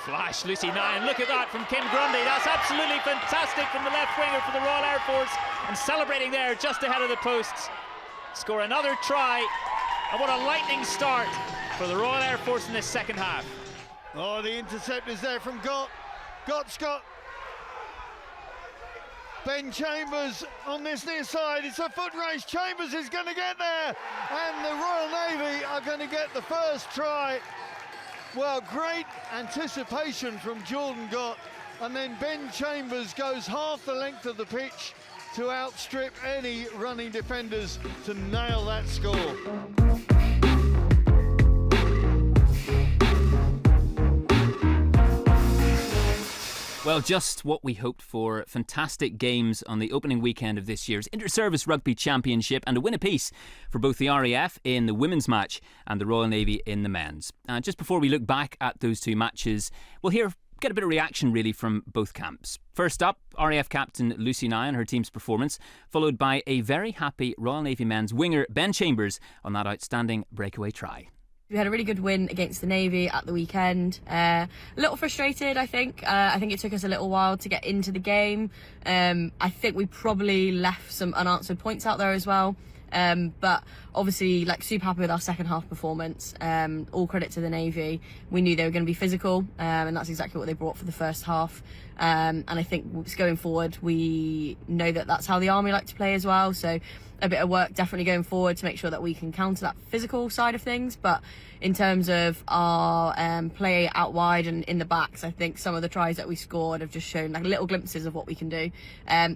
Flash, Lucy Nyan, look at that from Kim Grundy. That's absolutely fantastic from the left winger for the Royal Air Force, and celebrating there just ahead of the posts. Score another try, and what a lightning start for the Royal Air Force in this second half. Oh, the intercept is there from Gott. Gott's got Ben Chambers on this near side. It's a foot race. Chambers is going to get there, and the Royal Navy are going to get the first try. Well, great anticipation from Jordan Gott, and then Ben Chambers goes half the length of the pitch to outstrip any running defenders to nail that score. Well, just what we hoped for. Fantastic games on the opening weekend of this year's Inter-Service Rugby Championship, and a win apiece for both the RAF in the women's match and the Royal Navy in the men's. Just before we look back at those two matches, we'll get a bit of reaction really from both camps. First up, RAF captain Lucy Nyan, her team's performance, followed by a very happy Royal Navy men's winger Ben Chambers on that outstanding breakaway try. We had a really good win against the Navy at the weekend. A little frustrated, I think. I think it took us a little while to get into the game. I think we probably left some unanswered points out there as well. But obviously, super happy with our second half performance. All credit to the Navy. We knew they were going to be physical, and that's exactly what they brought for the first half. And I think going forward, we know that that's how the Army like to play as well. So a bit of work definitely going forward to make sure that we can counter that physical side of things. But in terms of our play out wide and in the backs, I think some of the tries that we scored have just shown little glimpses of what we can do.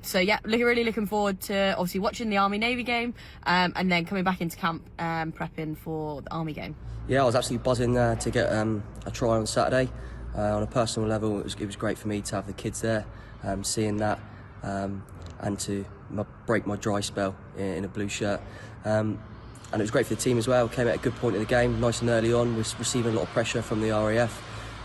So yeah, really looking forward to obviously watching the Army-Navy game, and then coming back into camp prepping for the Army game. Yeah, I was absolutely buzzing to get a try on Saturday. On a personal level, it was great for me to have the kids there, seeing that, and to break my dry spell in a blue shirt. And it was great for the team as well. Came at a good point of the game, nice and early on, was receiving a lot of pressure from the RAF.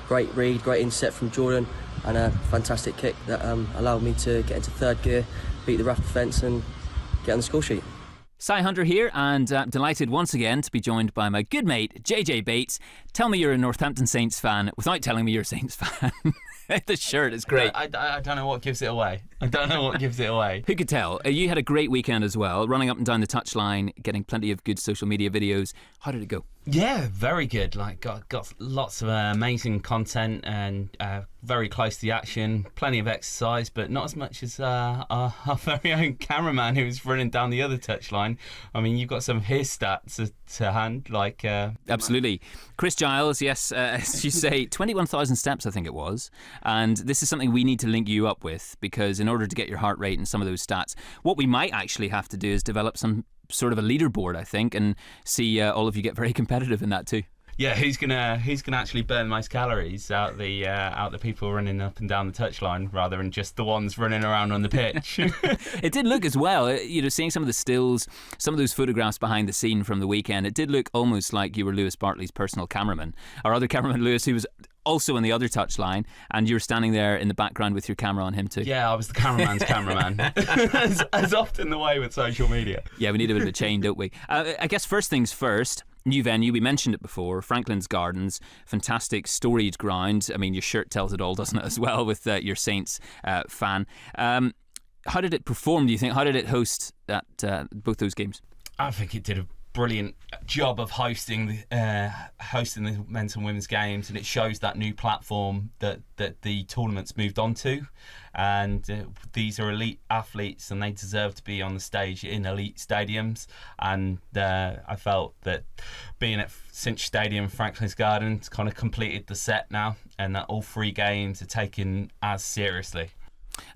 Great read, great inset from Jordan, and a fantastic kick that allowed me to get into third gear, beat the RAF defence and get on the score sheet. Cy Hunter here, and delighted once again to be joined by my good mate JJ Bates. Tell me you're a Northampton Saints fan without telling me you're a Saints fan. The shirt is great. I don't know what gives it away. Who could tell? You had a great weekend as well, running up and down the touchline, getting plenty of good social media videos. How did it go? Yeah, very good. Got lots of amazing content and very close to the action. Plenty of exercise, but not as much as our very own cameraman who was running down the other touchline. I mean, you've got some of his stats to hand. Absolutely. Chris Giles, yes, as you say, 21,000 steps I think it was. And this is something we need to link you up with, because in order to get your heart rate and some of those stats, what we might actually have to do is develop some sort of a leaderboard, I think, and see all of you get very competitive in that too. Yeah, who's gonna actually burn most calories out the people running up and down the touchline rather than just the ones running around on the pitch? It did look as well, seeing some of the stills, some of those photographs behind the scene from the weekend, it did look almost like you were Lewis Bartley's personal cameraman. Our other cameraman, Lewis, who was also on the other touchline, and you were standing there in the background with your camera on him too. Yeah, I was the cameraman's cameraman, as often the way with social media. Yeah, we need a bit of a chain, don't we? I guess first things first, new venue, we mentioned it before, Franklin's Gardens, fantastic storied ground. I mean, your shirt tells it all, doesn't it, as well, with your Saints fan. How did it perform, do you think? How did it host both those games? I think it did a brilliant job of hosting the men's and women's games, and it shows that new platform that the tournament's moved on to, and these are elite athletes and they deserve to be on the stage in elite stadiums, and I felt that being at Cinch Stadium, Franklin's Gardens, kind of completed the set now, and that all three games are taken as seriously.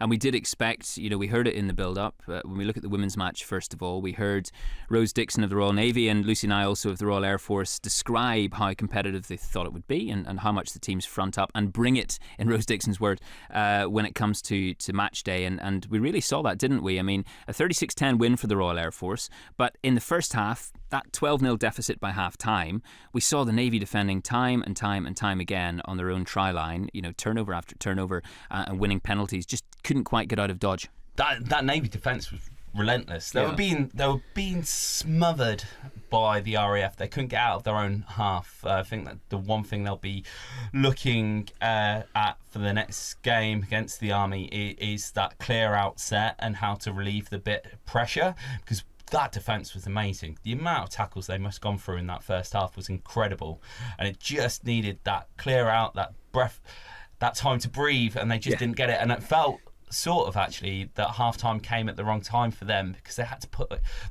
And we did expect, we heard it in the build-up. When we look at the women's match, first of all, we heard Rose Dixon of the Royal Navy and Lucy Nye also of the Royal Air Force describe how competitive they thought it would be and how much the teams front up and bring it, in Rose Dixon's word, when it comes to match day. And we really saw that, didn't we? I mean, a 36-10 win for the Royal Air Force, but in the first half, that 12-0 deficit by half-time, we saw the Navy defending time and time again on their own try line, turnover after turnover, and winning penalties. Just couldn't quite get out of dodge. That Navy defence relentless. They were being smothered by the RAF. They couldn't get out of their own half. I think that the one thing they'll be looking at for the next game against the Army is that clear out set and how to relieve the bit of pressure, because that defence was amazing. The amount of tackles they must have gone through in that first half was incredible, and it just needed that clear out, that breath, that time to breathe, and they just didn't get it. And it felt sort of actually that half-time came at the wrong time for them, because they had to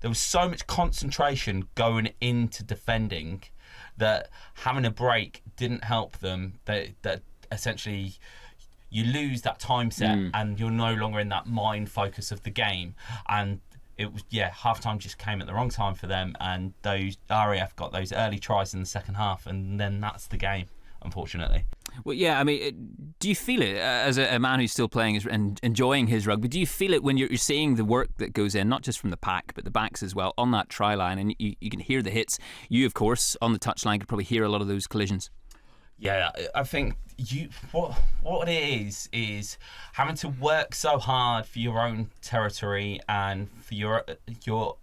there was so much concentration going into defending that having a break didn't help them. That essentially you lose that time set and you're no longer in that mind focus of the game. And it was, half-time just came at the wrong time for them, and those RAF got those early tries in the second half, and then that's the game, unfortunately. Well, yeah, I mean, do you feel it as a man who's still playing and enjoying his rugby? Do you feel it when you're seeing the work that goes in, not just from the pack, but the backs as well, on that try line, and you can hear the hits? You, of course, on the touchline could probably hear a lot of those collisions. Yeah, I think what it is having to work so hard for your own territory and for your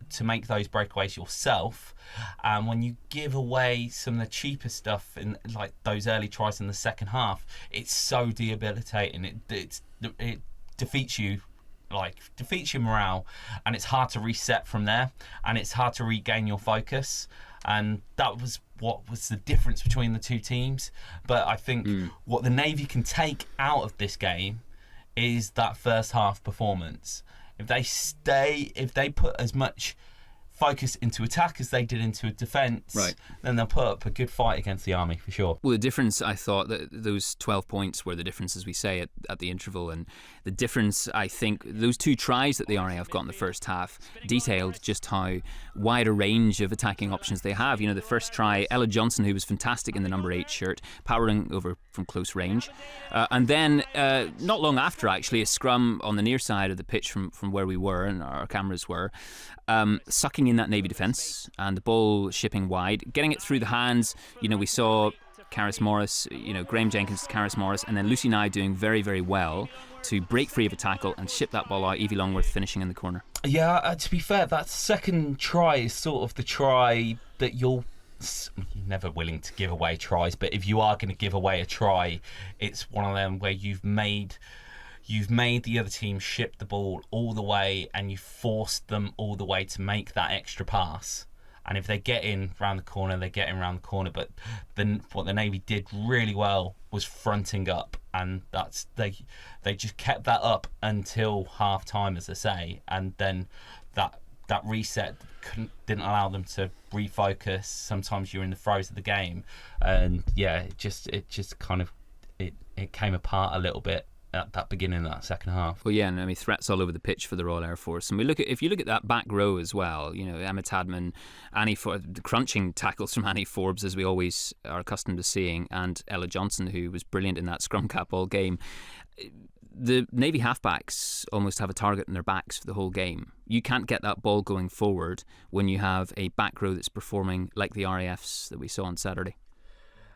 to make those breakaways yourself. And when you give away some of the cheaper stuff in like those early tries in the second half, it's so debilitating. It defeats you. Defeats your morale, and it's hard to reset from there, and it's hard to regain your focus. And that was what was the difference between the two teams. But I think what the Navy can take out of this game is that first half performance. If they put as much focus into attack as they did into defence, then they'll put up a good fight against the Army for sure. Well, the difference, I thought, that those 12 points were the difference, as we say, at the interval. And the difference, I think, those two tries that the RAF got in the first half detailed just how wide a range of attacking options they have. You know, the first try, Ella Johnson, who was fantastic in the number 8 shirt, powering over from close range. And then, not long after, actually, a scrum on the near side of the pitch from where we were and our cameras were, sucking in that Navy defence and the ball shipping wide, getting it through the hands. You know, we saw Caris Morris, Graham Jenkins to Caris Morris, and then Lucy Nye doing very, very well to break free of a tackle and ship that ball out. Evie Longworth finishing in the corner. Yeah, to be fair, that second try is sort of the try that you're never willing to give away tries, but if you are going to give away a try, it's one of them where you've made the other team ship the ball all the way, and you forced them all the way to make that extra pass. And if they get in round the corner, they get in round the corner. But then what the Navy did really well was fronting up, and they just kept that up until half time, as I say, and then that reset didn't allow them to refocus. Sometimes you're in the throes of the game, and it just kind of it came apart a little bit at that beginning of that second half. Well, yeah, and I mean, threats all over the pitch for the Royal Air Force. And if you look at that back row as well, Emma Tadman, the crunching tackles from Annie Forbes, as we always are accustomed to seeing, and Ella Johnson, who was brilliant in that scrum cap all game. The Navy halfbacks almost have a target in their backs for the whole game. You can't get that ball going forward when you have a back row that's performing like the RAFs that we saw on Saturday.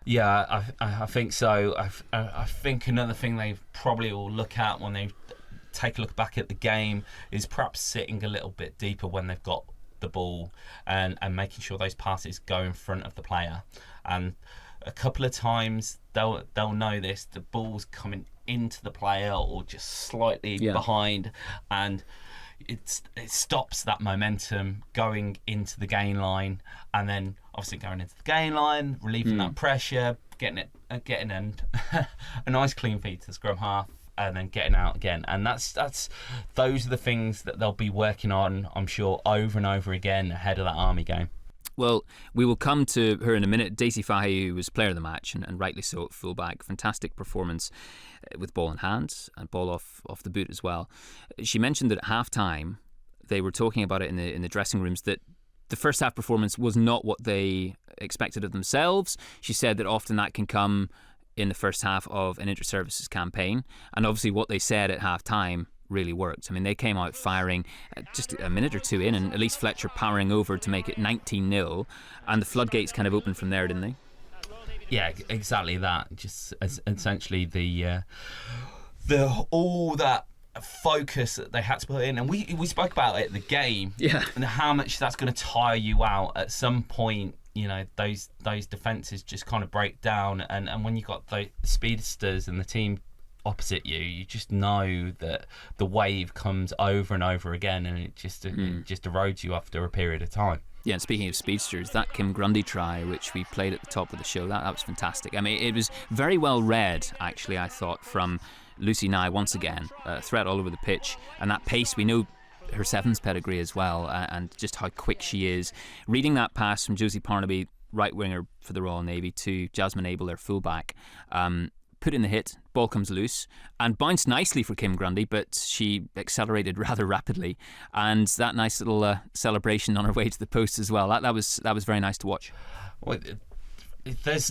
Yeah, I think so. I think another thing they probably will look at when they take a look back at the game is perhaps sitting a little bit deeper when they've got the ball and making sure those passes go in front of the player. And a couple of times they'll know this, the ball's coming into the player or just slightly behind, and it stops that momentum going into the gain line, and then obviously going into the gain line, relieving that pressure, getting a nice clean feed to the scrum half, and then getting out again. And those are the things that they'll be working on, I'm sure, over and over again ahead of that Army game. Well, we will come to her in a minute. Daisy Fahey, who was player of the match, and rightly so at fullback. Fantastic performance with ball in hand and ball off the boot as well. She mentioned that at half-time, they were talking about it in the dressing rooms, that the first half performance was not what they expected of themselves. She said that often that can come in the first half of an inter-services campaign, and obviously what they said at half-time really worked. I mean, they came out firing just a minute or two in, and Elise Fletcher powering over to make it 19-0, and the floodgates kind of opened from there, didn't they? Yeah, exactly that. Just essentially the all that focus that they had to put in, and we spoke about it at the game, and how much that's going to tire you out at some point. Those defences just kind of break down, and when you've got the speedsters and the team opposite you, you just know that the wave comes over and over again, and it just erodes you after a period of time. Yeah, and speaking of speedsters, that Kim Grundy try, which we played at the top of the show, that was fantastic. I mean, it was very well read, actually, I thought, from Lucy Nye once again. Threat all over the pitch, and that pace, we know her sevens pedigree as well, and just how quick she is. Reading that pass from Josie Parnaby, right winger for the Royal Navy, to Jasmine Abel, their fullback, put in the hit, ball comes loose and bounced nicely for Kim Grundy, but she accelerated rather rapidly, and that nice little celebration on her way to the post as well, that was very nice to watch. Well, there's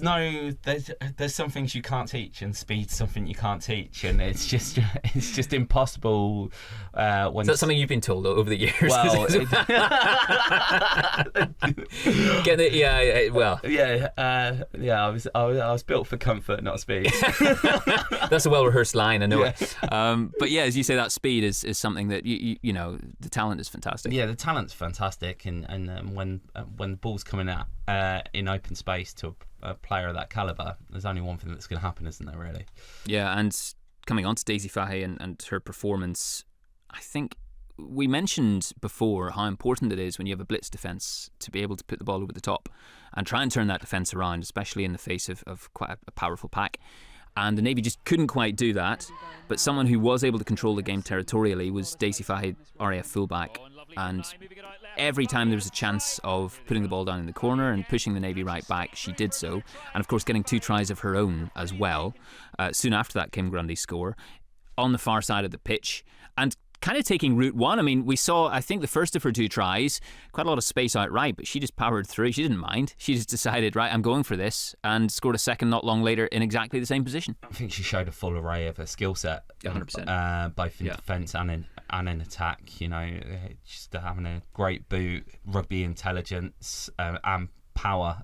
some things you can't teach, and speed's something you can't teach, and it's just impossible. When Is that something you've been told over the years? Well, I was built for comfort, not speed. That's a well-rehearsed line, I know it. But yeah, as you say, that speed is something that you know, the talent is fantastic. Yeah, the talent's fantastic, and when the ball's coming out in open space to a player of that calibre, there's only one thing that's going to happen, isn't there, really? Yeah, and coming on to Daisy Fahey and her performance, I think we mentioned before how important it is when you have a blitz defence to be able to put the ball over the top and try and turn that defence around, especially in the face of quite a powerful pack. And the Navy just couldn't quite do that. But someone who was able to control the game territorially was Daisy Fahey, RAF fullback. And every time there was a chance of putting the ball down in the corner and pushing the Navy right back, she did so. And of course getting 2 tries of her own as well, soon after that Kim Grundy score, on the far side of the pitch. And kind of taking route one. I mean, we saw, I think, the first of her 2 tries, quite a lot of space out right, but she just powered through. She didn't mind. She just decided, right, I'm going for this, and scored a second not long later in exactly the same position. I think she showed a full array of her skill set, 100%. Both in defence and in attack. You know, just having a great boot, rugby intelligence, and power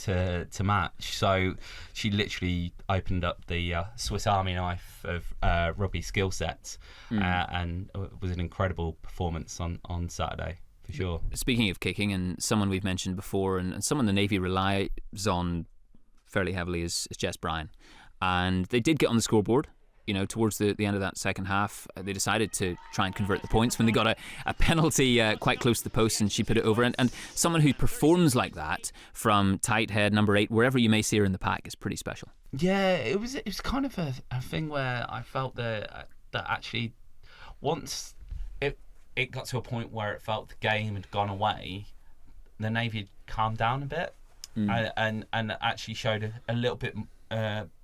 to match. So she literally opened up the Swiss Army knife of rugby skill sets, and it was an incredible performance on Saturday, for sure. Speaking of kicking, and someone we've mentioned before, and someone the Navy relies on fairly heavily, is Jess Bryan. And they did get on the scoreboard. You know, towards the end of that second half, they decided to try and convert the points when they got a penalty quite close to the post, and she put it over. And someone who performs like that from tight head, number 8, wherever you may see her in the pack, is pretty special. Yeah, it was kind of a thing where I felt that actually once it got to a point where it felt the game had gone away, the Navy had calmed down a bit and actually showed a little bit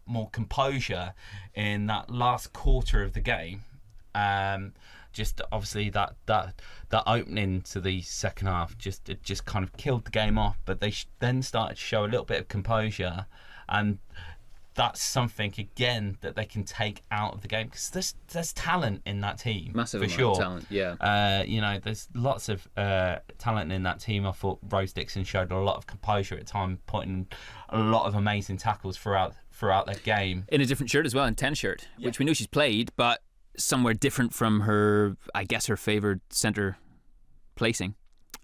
more composure in that last quarter of the game. Just obviously that opening to the second half just kind of killed the game off, but they then started to show a little bit of composure, and that's something again that they can take out of the game, because there's talent in that team. Massive for amount sure. of talent, yeah. You know, there's lots of talent in that team. I thought Rose Dixon showed a lot of composure at time, putting a lot of amazing tackles throughout that game. In a different shirt as well, in 10 shirt, which we know she's played, but somewhere different from her, I guess, her favoured centre placing.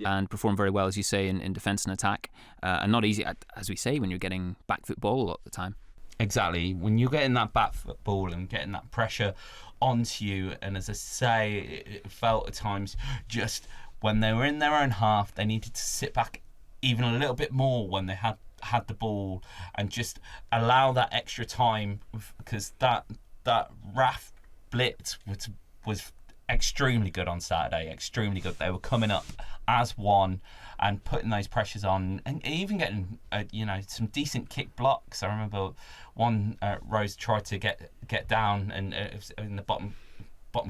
And performed very well, as you say, in defence and attack. And not easy, as we say, when you're getting back foot ball a lot of the time. Exactly. When you're getting that back foot ball and getting that pressure onto you, and as I say, it felt at times just when they were in their own half, they needed to sit back even a little bit more when they had the ball, and just allow that extra time, because that RAF blitz was extremely good on Saturday, extremely good. They were coming up as one and putting those pressures on, and even getting some decent kick blocks. I remember one Rose tried to get down, and it was in the bottom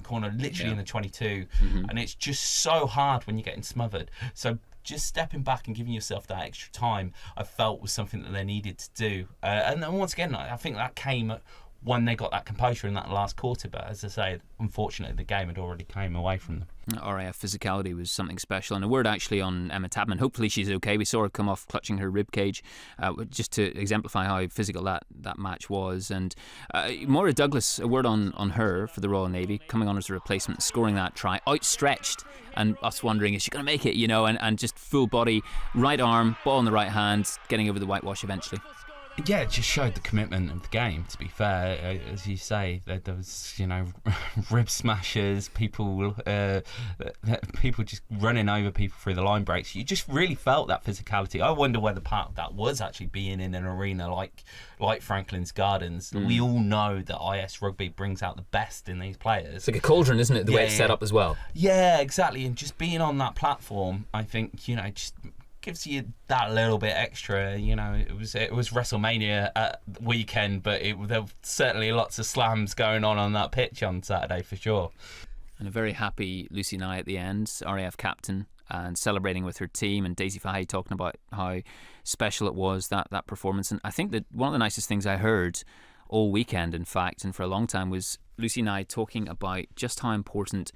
corner, literally in the 22, and it's just so hard when you're getting smothered. So just stepping back and giving yourself that extra time, I felt was something that they needed to do. And then once again, I think that came when they got that composure in that last quarter. But as I say, unfortunately, the game had already came away from them. RAF physicality was something special. And a word actually on Emma Tabman. Hopefully she's okay. We saw her come off clutching her rib cage, just to exemplify how physical that match was. And Maura Douglas, a word on her for the Royal Navy, coming on as a replacement, scoring that try, outstretched, and us wondering, is she going to make it, and just full body, right arm, ball in the right hand, getting over the whitewash eventually. Yeah, it just showed the commitment of the game, to be fair. As you say, there was, rib smashers, people just running over people through the line breaks. You just really felt that physicality. I wonder whether part of that was actually being in an arena like Franklin's Gardens. We all know that IS Rugby brings out the best in these players. It's like a cauldron, isn't it, the way it's set up as well? Yeah, exactly. And just being on that platform, I think, just gives you that little bit extra. It was WrestleMania at the weekend, but there were certainly lots of slams going on that pitch on Saturday for sure. And a very happy Lucy Nye at the end, RAF captain, and celebrating with her team, and Daisy Fahey talking about how special it was, that performance. And I think that one of the nicest things I heard all weekend, in fact, and for a long time, was Lucy Nye talking about just how important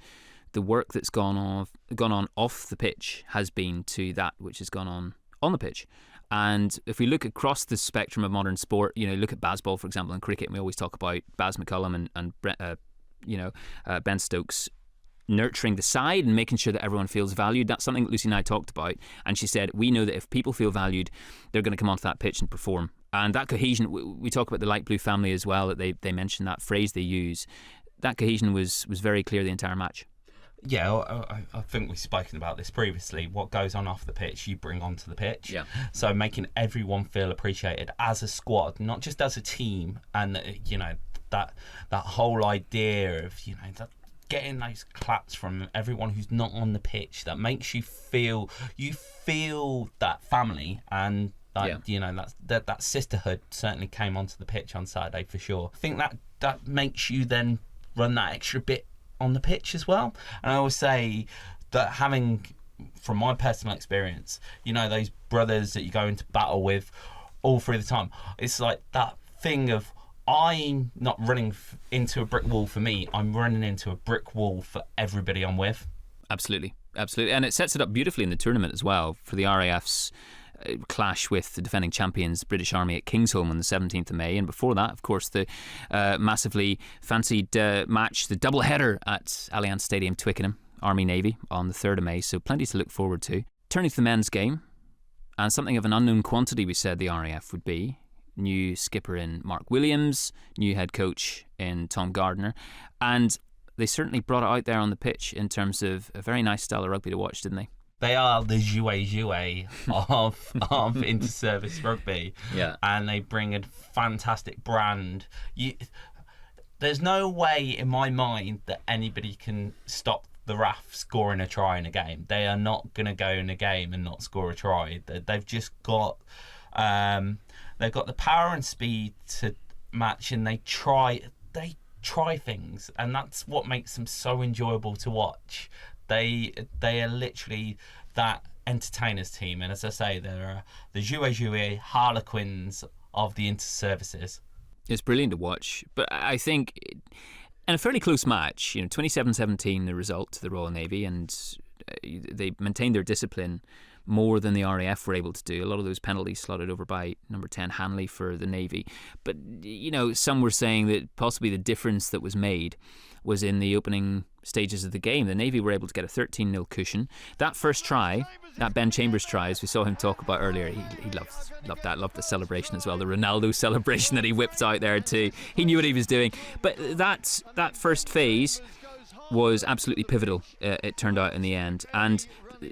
the work that's gone on off the pitch has been to that which has gone on the pitch. And if we look across the spectrum of modern sport, look at baseball, for example, and cricket, and we always talk about Baz McCullum and Ben Stokes nurturing the side and making sure that everyone feels valued. That's something that Lucy and I talked about, and she said, we know that if people feel valued, they're going to come onto that pitch and perform. And that cohesion, we talk about the light blue family as well, that they mentioned, that phrase they use. That cohesion was very clear the entire match. Yeah, I think we've spoken about this previously. What goes on off the pitch, you bring onto the pitch. Yeah. So making everyone feel appreciated as a squad, not just as a team, and that whole idea of that getting those claps from everyone who's not on the pitch, that makes you feel that family, and that sisterhood certainly came onto the pitch on Saturday for sure. I think that makes you then run that extra bit on the pitch as well. And I always say that, having, from my personal experience, those brothers that you go into battle with all through the time, it's like that thing of, I'm not running into a brick wall for me, I'm running into a brick wall for everybody I'm with. Absolutely. And it sets it up beautifully in the tournament as well for the RAF's clash with the defending champions, the British Army, at Kingsholm on the 17th of May. And before that, of course, the massively fancied match, the double header at Allianz Stadium, Twickenham, Army-Navy, on the 3rd of May. So plenty to look forward to. Turning to the men's game, and something of an unknown quantity, we said the RAF would be. New skipper in Mark Williams, new head coach in Tom Gardner, and they certainly brought it out there on the pitch in terms of a very nice style of rugby to watch, didn't they? They are the jouet of inter-service rugby. Yeah. And they bring a fantastic brand. There's no way in my mind that anybody can stop the RAF scoring a try in a game. They are not going to go in a game and not score a try. They've just got they've got the power and speed to match, and they try things, and that's what makes them so enjoyable to watch. They are literally that entertainers team, and as I say, they're the jouet harlequins of the inter-services. It's brilliant to watch, but I think in a fairly close match, 27-17 the result to the Royal Navy, and they maintained their discipline more than the RAF were able to do. A lot of those penalties slotted over by number 10 Hanley for the Navy. But, some were saying that possibly the difference that was made was in the opening stages of the game. The Navy were able to get a 13-0 cushion. That first try, that Ben Chambers try, as we saw him talk about earlier, he loved that, loved the celebration as well, the Ronaldo celebration that he whipped out there too. He knew what he was doing. But that first phase was absolutely pivotal, it turned out in the end. And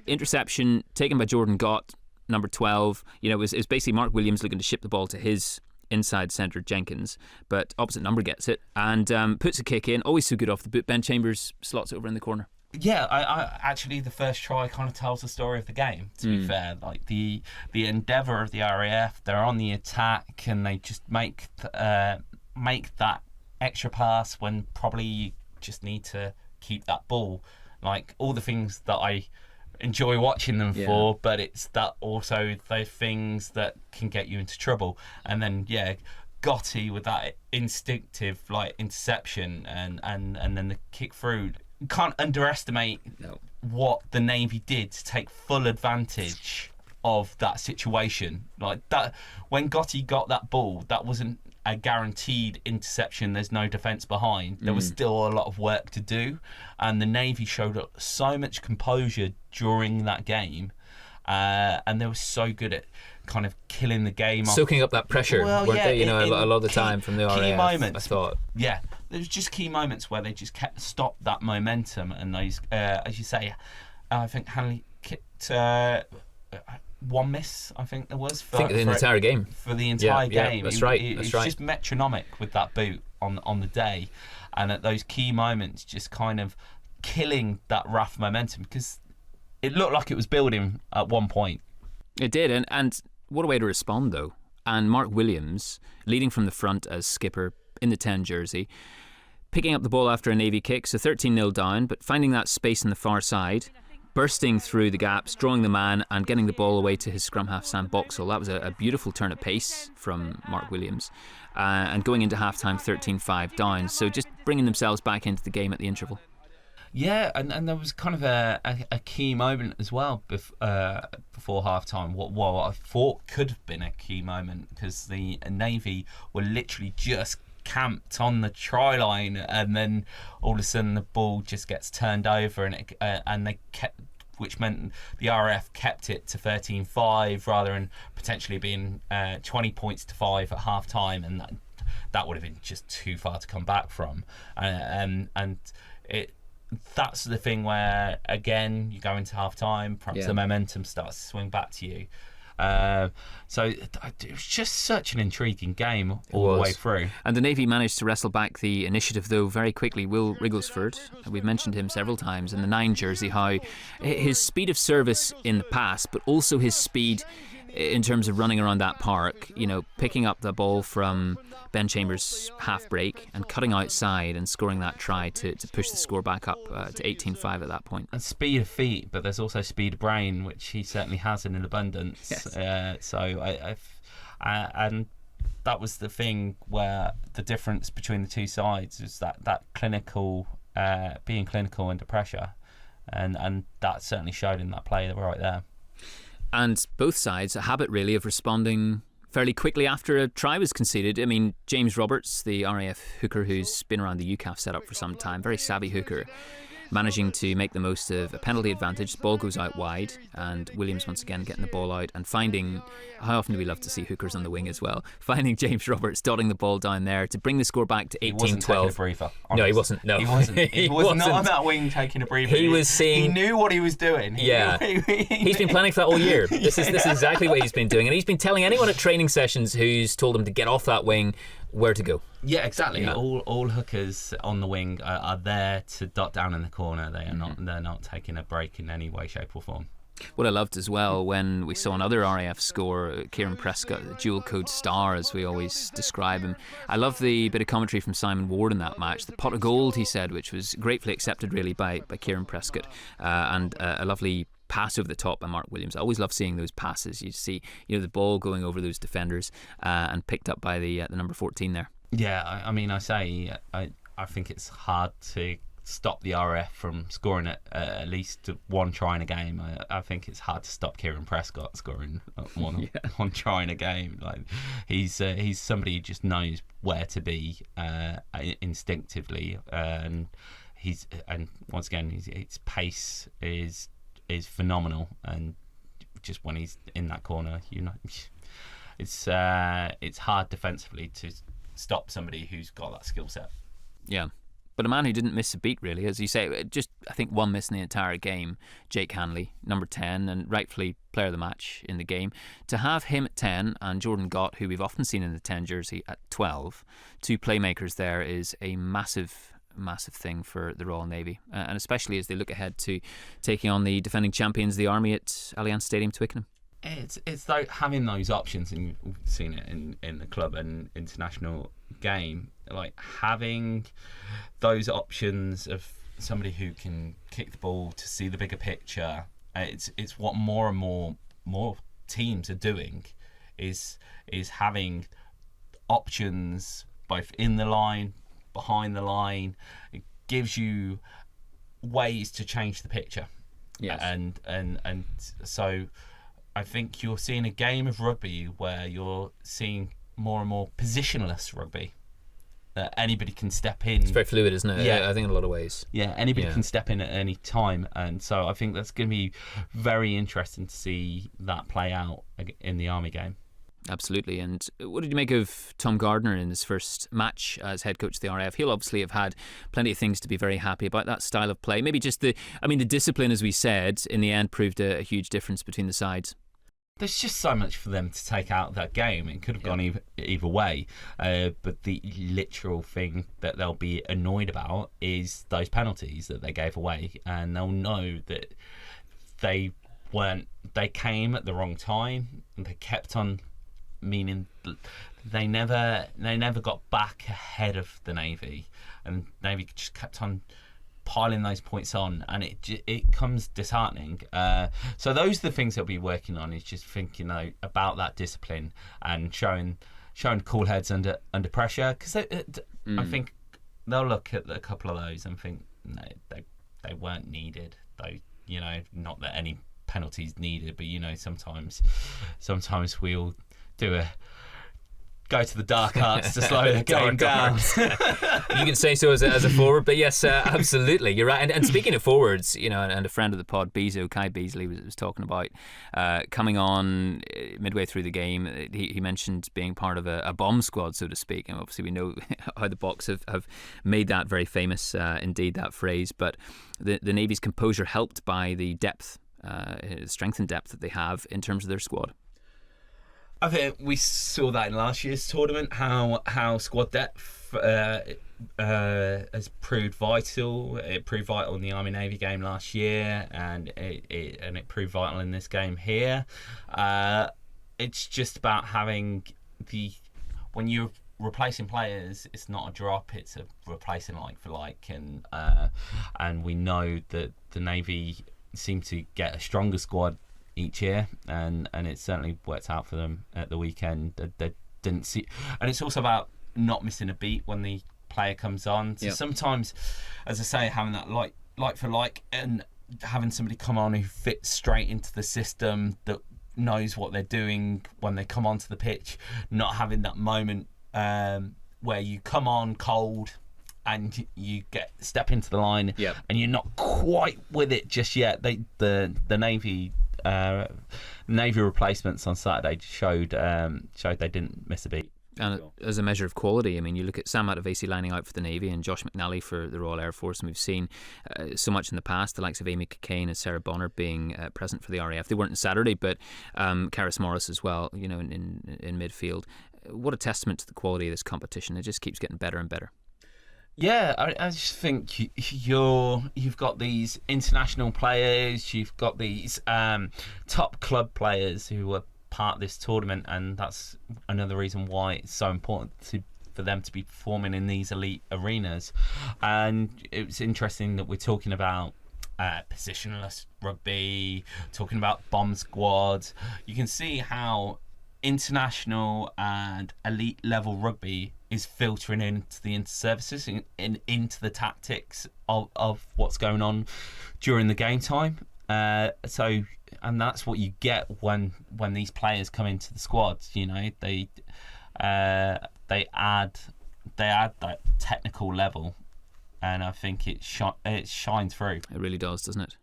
interception taken by Jordan Gott, number 12. It was basically Mark Williams looking to ship the ball to his inside centre Jenkins, but opposite number gets it and puts a kick in. Always so good off the boot. Ben Chambers slots it over in the corner. Yeah, I actually, the first try kind of tells the story of the game, to be fair. Like the endeavour of the RAF, they're on the attack and they just make that extra pass when probably you just need to keep that ball. Like all the things that I enjoy watching them for, but it's that also the things that can get you into trouble. And then Gotti with that instinctive interception and then the kick through. You can't underestimate what the Navy did to take full advantage of that situation. Like that, when Gotti got that ball, that wasn't a guaranteed interception. There's no defence behind. There was still a lot of work to do, and the Navy showed up so much composure during that game, and they were so good at kind of killing the game off. Soaking up that pressure, weren't they? A lot of the time from the RAF, key moments, I thought. Yeah, there was just key moments where they just stopped that momentum, and those, as you say, I think Hanley kicked one miss, I think there was. For the entire game. For the entire game. That's right. It's just metronomic with that boot on the day, and at those key moments, just kind of killing that RAF momentum, because it looked like it was building at one point. It did, and what a way to respond, though. And Mark Williams, leading from the front as skipper in the 10 jersey, picking up the ball after a Navy kick, so 13-0 down, but finding that space on the far side, bursting through the gaps, drawing the man, and getting the ball away to his scrum half Sam Boxall. That was a beautiful turn of pace from Mark Williams. And going into half-time 13-5 down, so just bringing themselves back into the game at the interval. Yeah, and there was kind of a key moment as well before half-time. What I thought could have been a key moment, because the Navy were literally just camped on the try line, and then all of a sudden the ball just gets turned over, and they kept, which meant the RAF kept it to 13-5 rather than potentially being 20 points to 5 at half-time, and that would have been just too far to come back from. And that's the thing where, again, you go into half-time, perhaps the momentum starts to swing back to you. So it was just such an intriguing game all the way through. And the Navy managed to wrestle back the initiative, though, very quickly. Will Rigglesford, we've mentioned him several times in the 9 jersey, how his speed of service in the pass, but also his speed in terms of running around that park, picking up the ball from Ben Chambers' half break and cutting outside and scoring that try to push the score back up to 18-5 at that point. And speed of feet, but there's also speed of brain, which he certainly has in abundance. Yes. So and that was the thing where the difference between the two sides is that clinical, being clinical under pressure, and that certainly showed in that play right there. And both sides, a habit really of responding fairly quickly after a try was conceded. I mean, James Roberts, the RAF hooker who's been around the UCAF setup for some time, very savvy hooker, managing to make the most of a penalty advantage. The ball goes out wide, and Williams once again getting the ball out and finding, how often do we love to see hookers on the wing as well, finding James Roberts dotting the ball down there to bring the score back to 18-12. He wasn't taking a breather. No, he wasn't. No, he was not on that wing taking a breather. He was seeing. He knew what he was doing. He's been planning for that all year. This is exactly what he's been doing, and he's been telling anyone at training sessions who's told him to get off that wing where to go. Yeah, exactly. Yeah. All hookers on the wing are there to dot down in the corner. They are not. They're not taking a break in any way, shape, or form. What I loved as well when we saw another RAF score, Kieran Prescott, the dual code star as we always describe him. I love the bit of commentary from Simon Ward in that match. The pot of gold, he said, which was gratefully accepted really by Kieran Prescott, and a lovely pass over the top by Mark Williams. I always love seeing those passes. You see, the ball going over those defenders and picked up by the number 14 there. Yeah, I mean, I think it's hard to stop the RF from scoring at least one try in a game. I think it's hard to stop Kieran Prescott scoring one try in a game. Like he's somebody who just knows where to be instinctively, and once again his pace is phenomenal, and just when he's in that corner, it's hard defensively to stop somebody who's got that skill set. Yeah. But a man who didn't miss a beat, really, as you say, just I think one miss in the entire game, Jake Hanley, number 10, and rightfully player of the match in the game. To have him at 10 and Jordan Gott, who we've often seen in the 10 jersey, at 12, two playmakers there is a massive thing for the Royal Navy, and especially as they look ahead to taking on the defending champions, the Army, at Allianz Stadium, Twickenham. It's like having those options, and we've seen it in the club and international game, like having those options of somebody who can kick the ball to see the bigger picture. It's what more and more teams are doing, is having options both in the line, behind the line. It gives you ways to change the picture. Yes. And so I think you're seeing a game of rugby where you're seeing more and more positionless rugby. That anybody can step in. It's very fluid, isn't it? Yeah. I think in a lot of ways. Yeah, anybody can step in at any time. And so I think that's going to be very interesting to see that play out in the Army game. Absolutely. And what did you make of Tom Gardner in his first match as head coach of the RAF? He'll obviously have had plenty of things to be very happy about, that style of play. Maybe just the discipline, as we said, in the end proved a huge difference between the sides. There's just so much for them to take out of that game. It could have gone either way. But the literal thing that they'll be annoyed about is those penalties that they gave away. And they'll know that they came at the wrong time. And they kept on, meaning they never got back ahead of the Navy. And Navy just kept on piling those points on, and it comes disheartening. So those are the things they'll be working on, is just thinking about that discipline and showing cool heads under pressure, because I think they'll look at a couple of those and think no, they weren't needed, though. Not that any penalties needed, but sometimes we'll go to the dark arts to slow the game down. You can say so as a forward, but yes, absolutely, you're right. And speaking of forwards, and a friend of the pod, Kai Beasley, was talking about coming on midway through the game. He mentioned being part of a bomb squad, so to speak, and obviously we know how the Boks have made that very famous, indeed, that phrase. But the Navy's composure helped by the depth, strength and depth that they have in terms of their squad. I think we saw that in last year's tournament, how squad depth has proved vital. It proved vital in the Army-Navy game last year, and it proved vital in this game here. It's just about having when you're replacing players, it's not a drop, it's a replacing like for like, and we know that the Navy seem to get a stronger squad each year, and it certainly worked out for them at the weekend. They didn't see, and it's also about not missing a beat when the player comes on. So sometimes, as I say, having that like for like, and having somebody come on who fits straight into the system, that knows what they're doing when they come onto the pitch, not having that moment where you come on cold and you step into the line and you're not quite with it just yet. The Navy replacements on Saturday showed they didn't miss a beat. And as a measure of quality, you look at Sam Matavesi lining out for the Navy and Josh McNally for the Royal Air Force, and we've seen so much in the past, the likes of Amy Cockayne and Sarah Bonner being present for the RAF. They weren't on Saturday, but Karis Morris as well, in midfield. What a testament to the quality of this competition. It just keeps getting better and better. Yeah, I just think you've got these international players, you've got these top club players who are part of this tournament, and that's another reason why it's so important for them to be performing in these elite arenas. And it's interesting that we're talking about positionless rugby, talking about bomb squads. You can see how international and elite level rugby is filtering into the inter-services and into the tactics of what's going on during the game time. And that's what you get when these players come into the squads. They add that technical level, and I think it shines through. It really does, doesn't it?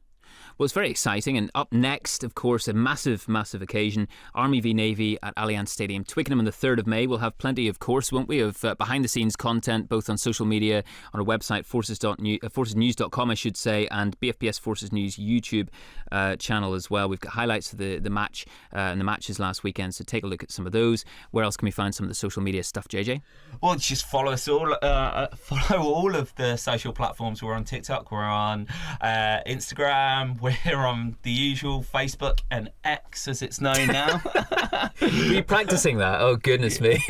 Well, it's very exciting, and up next, of course, a massive, massive occasion, Army v Navy at Allianz Stadium, Twickenham on the 3rd of May. We'll have plenty, of course, won't we, of behind-the-scenes content, both on social media, on our website, forcesnews.com, I should say, and BFBS Forces News YouTube channel as well. We've got highlights of the match and the matches last weekend, so take a look at some of those. Where else can we find some of the social media stuff, JJ? Well, just follow us all. Follow all of the social platforms. We're on TikTok, we're on Instagram, we're on the usual Facebook and X, as it's known now. Were you practicing that? Oh, goodness me.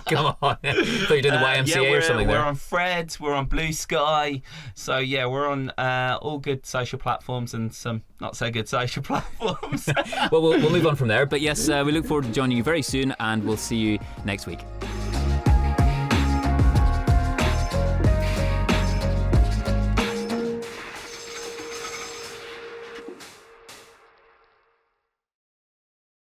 Come on. I thought you were doing the YMCA or something we're there. on Threads, we're on Blue Sky. So, yeah, we're on all good social platforms and some not so good social platforms. Well, we'll move on from there. But yes, we look forward to joining you very soon, and we'll see you next week.